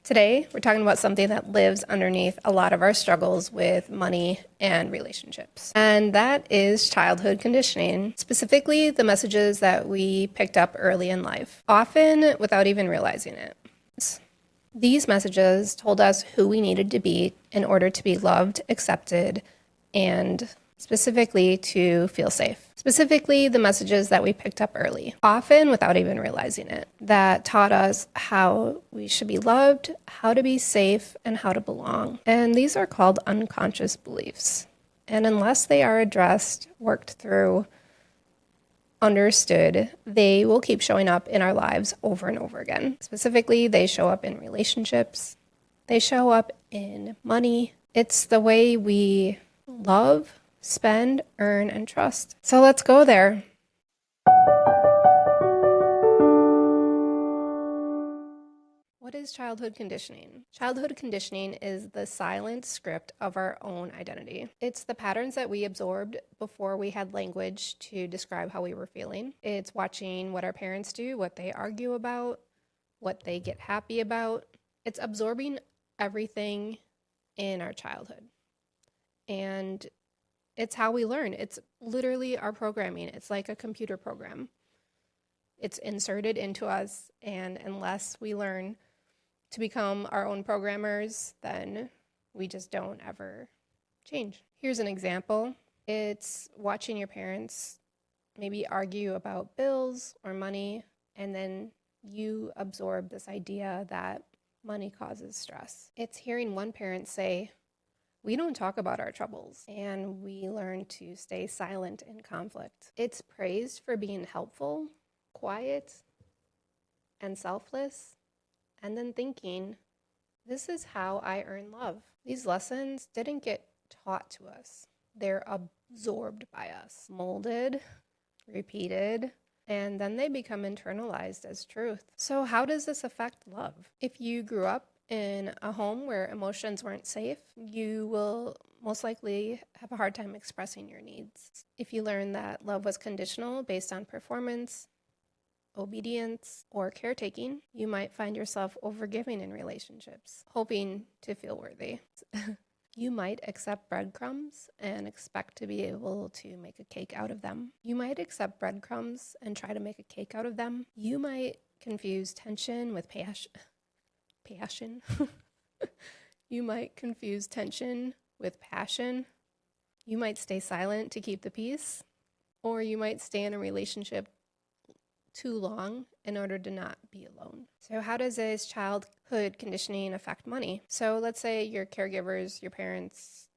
Today, we're talking about something that lives underneath a lot of our struggles with money and relationships. And that is childhood conditioning, specifically the messages that we picked up early in life, often without even realizing it. These messages told us who we needed to be in order to be loved, accepted, and specifically to feel safe. Specifically, the messages that we picked up early, often without even realizing it, that taught us how we should be loved, how to be safe, and how to belong. And these are called unconscious beliefs. And unless they are addressed, worked through, understood, they will keep showing up in our lives over and over again. Specifically, they show up in relationships, they show up in money. It's the way we love, spend, earn, and trust. So let's go there. What is childhood conditioning? Childhood conditioning is the silent script of our own identity. It's the patterns that we absorbed before we had language to describe how we were feeling. It's watching what our parents do, what they argue about, what they get happy about. It's absorbing everything in our childhood. And it's how we learn. It's literally our programming. It's like a computer program. It's inserted into us, and unless we learn to become our own programmers, then we just don't ever change. Here's an example. It's watching your parents maybe argue about bills or money, and then you absorb this idea that money causes stress. It's hearing one parent say, "We don't talk about our troubles," and we learn to stay silent in conflict. It's praised for being helpful, quiet, and selfless, and then thinking, "This is how I earn love." These lessons didn't get taught to us. They're absorbed by us, molded, repeated, and then they become internalized as truth. So how does this affect love? If you grew up in a home where emotions weren't safe, you will most likely have a hard time expressing your needs. If you learn that love was conditional based on performance, obedience, or caretaking, you might find yourself overgiving in relationships, hoping to feel worthy. You might accept breadcrumbs and expect to be able to make a cake out of them. You might accept breadcrumbs and try to make a cake out of them. You might confuse tension with passion. You might confuse tension with passion. You might stay silent to keep the peace, or you might stay in a relationship too long in order to not be alone. So how does this childhood conditioning affect money? So let's say your caregivers, your parents,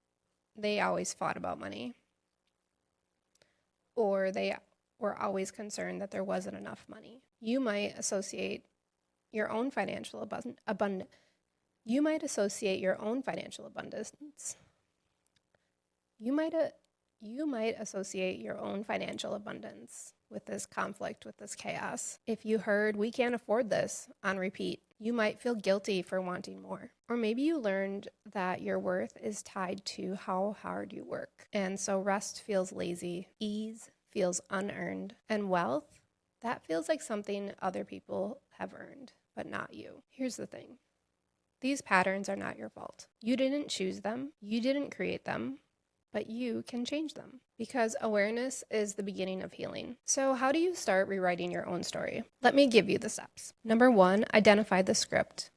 they always fought about money, or they were always concerned that there wasn't enough money. You might associate your own financial abundance. You might associate your own financial abundance. You might associate your own financial abundance with this conflict, with this chaos. If you heard, "We can't afford this," on repeat, you might feel guilty for wanting more. Or maybe you learned that your worth is tied to how hard you work. And so rest feels lazy, ease feels unearned, and wealth, that feels like something other people have earned, but not you. Here's the thing. These patterns are not your fault. You didn't choose them. You didn't create them. But you can change them, because awareness is the beginning of healing. So how do you start rewriting your own story? Let me give you the steps. Number 1, identify the script.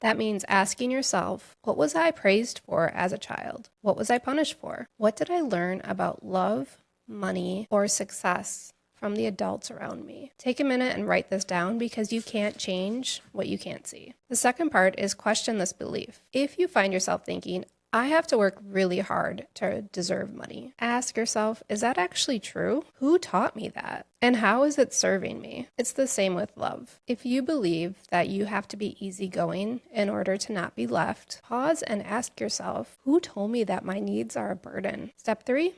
That means asking yourself, what was I praised for as a child? What was I punished for? What did I learn about love, money, or success from the adults around me? Take a minute and write this down, because you can't change what you can't see. The second part is question this belief. If you find yourself thinking, "I have to work really hard to deserve money," ask yourself, is that actually true? Who taught me that? And how is it serving me? It's the same with love. If you believe that you have to be easygoing in order to not be left, pause and ask yourself, who told me that my needs are a burden? Step 3,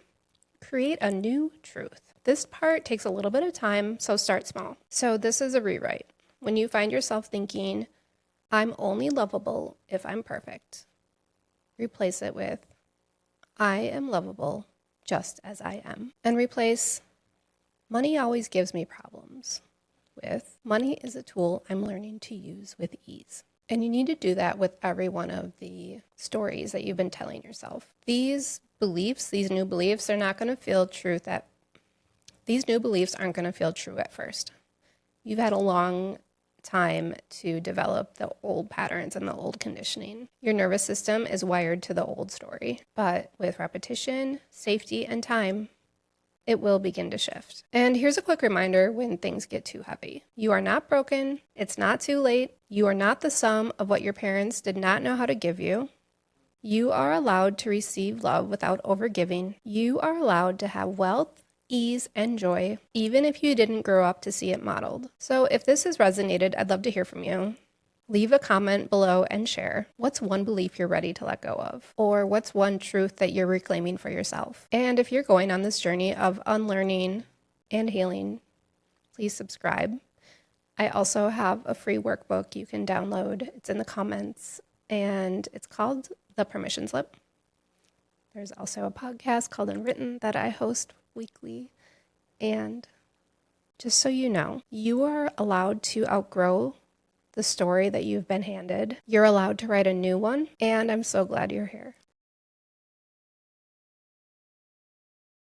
create a new truth. This part takes a little bit of time, so start small. So this is a rewrite. When you find yourself thinking, "I'm only lovable if I'm perfect," replace it with, "I am lovable just as I am." And replace, "Money always gives me problems," with, "Money is a tool I'm learning to use with ease." And you need to do that with every one of the stories that you've been telling yourself. These beliefs, these new beliefs, are not going to feel true these new beliefs aren't going to feel true at first. You've had a long time to develop the old patterns and the old conditioning. Your nervous system is wired to the old story, but with repetition, safety, and time, it will begin to shift. And here's a quick reminder when things get too heavy. You are not broken. It's not too late. You are not the sum of what your parents did not know how to give you. You are allowed to receive love without overgiving. You are allowed to have wealth, ease, and joy, even if you didn't grow up to see it modeled. So if this has resonated, I'd love to hear from you. Leave a comment below and share. What's one belief you're ready to let go of? Or what's one truth that you're reclaiming for yourself? And if you're going on this journey of unlearning and healing, please subscribe. I also have a free workbook you can download. It's in the comments, and it's called The Permission Slip. There's also a podcast called Unwritten that I host weekly. And just so you know, you are allowed to outgrow the story that you've been handed. You're allowed to write a new one, and I'm so glad you're here.